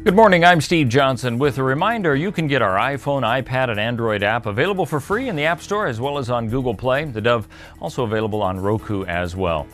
Good morning, I'm Steve Johnson with a reminder you can get our iPhone, iPad, and Android app available for free in the App Store as well as on Google Play. The Dove also available on Roku as well.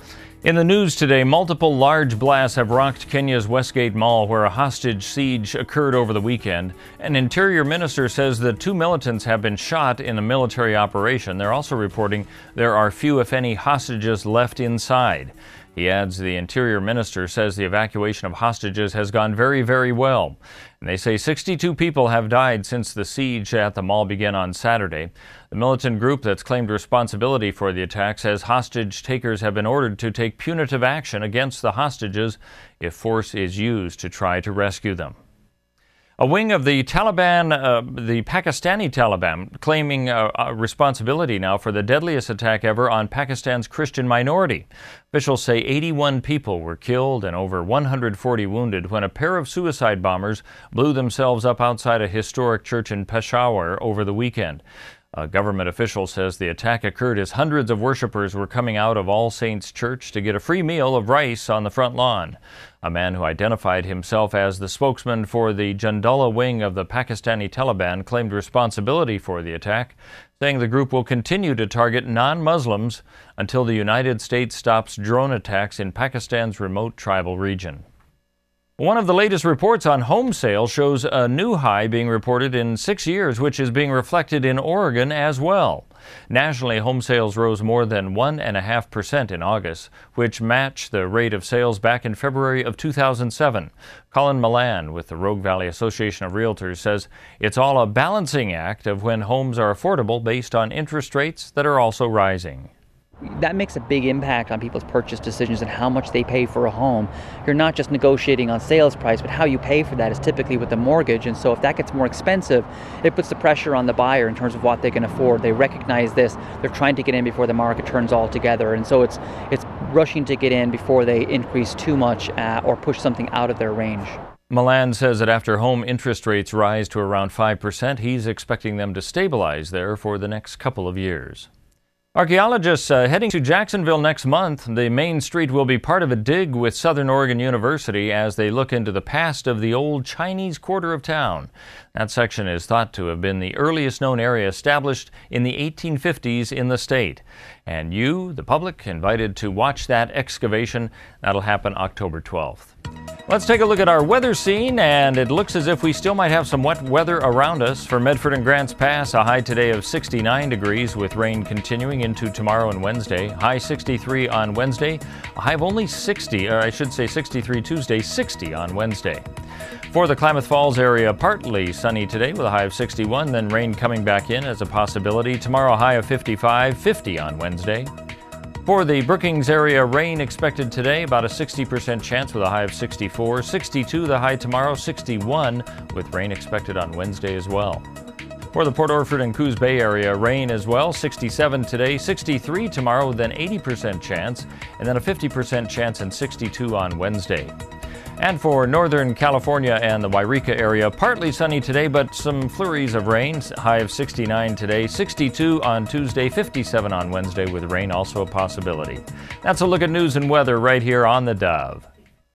In the news today, multiple large blasts have rocked Kenya's Westgate Mall where a hostage siege occurred over the weekend. An interior minister says that 2 militants have been shot in a military operation. They're also reporting there are few, if any, hostages left inside. He adds the interior minister says the evacuation of hostages has gone very, very well. And they say 62 people have died since the siege at the mall began on Saturday. The militant group that's claimed responsibility for the attack says hostage takers have been ordered to take punitive action against the hostages if force is used to try to rescue them. A wing of the Taliban, the Pakistani Taliban, claiming responsibility now for the deadliest attack ever on Pakistan's Christian minority. Officials say 81 people were killed and over 140 wounded when a pair of suicide bombers blew themselves up outside a historic church in Peshawar over the weekend. A government official says the attack occurred as hundreds of worshippers were coming out of All Saints Church to get a free meal of rice on the front lawn. A man who identified himself as the spokesman for the Jandala wing of the Pakistani Taliban claimed responsibility for the attack, saying the group will continue to target non-Muslims until the United States stops drone attacks in Pakistan's remote tribal region. One of the latest reports on home sales shows a new high being reported in 6 years, which is being reflected in Oregon as well. Nationally, home sales rose more than 1.5% in August, which matched the rate of sales back in February of 2007. Colin Milan with the Rogue Valley Association of Realtors says it's all a balancing act of when homes are affordable based on interest rates that are also rising. That makes a big impact on people's purchase decisions and how much they pay for a home. You're not just negotiating on sales price, but how you pay for that is typically with a mortgage. And so if that gets more expensive, it puts the pressure on the buyer in terms of what they can afford. They recognize this. They're trying to get in before the market turns altogether. And so it's rushing to get in before they increase too much or push something out of their range. Milan says that after home interest rates rise to around 5%, he's expecting them to stabilize there for the next couple of years. Archaeologists heading to Jacksonville next month. The main street will be part of a dig with Southern Oregon University as they look into the past of the old Chinese quarter of town. That section is thought to have been the earliest known area established in the 1850s in the state. And you, the public, invited to watch that excavation. That'll happen October 12th. Let's take a look at our weather scene, and it looks as if we still might have some wet weather around us. For Medford and Grants Pass, a high today of 69 degrees with rain continuing into tomorrow and Wednesday. High 63 on Wednesday, a high of only 60, or I should say 63 Tuesday, 60 on Wednesday. For the Klamath Falls area, partly sunny today with a high of 61, then rain coming back in as a possibility. Tomorrow, a high of 55, 50 on Wednesday. For the Brookings area, rain expected today, about a 60% chance with a high of 64. 62 the high tomorrow, 61 with rain expected on Wednesday as well. For the Port Orford and Coos Bay area, rain as well, 67 today, 63 tomorrow with an 80% chance, and then a 50% chance and 62 on Wednesday. And for Northern California and the Wairika area, partly sunny today, but some flurries of rain. High of 69 today, 62 on Tuesday, 57 on Wednesday with rain also a possibility. That's a look at news and weather right here on the Dove.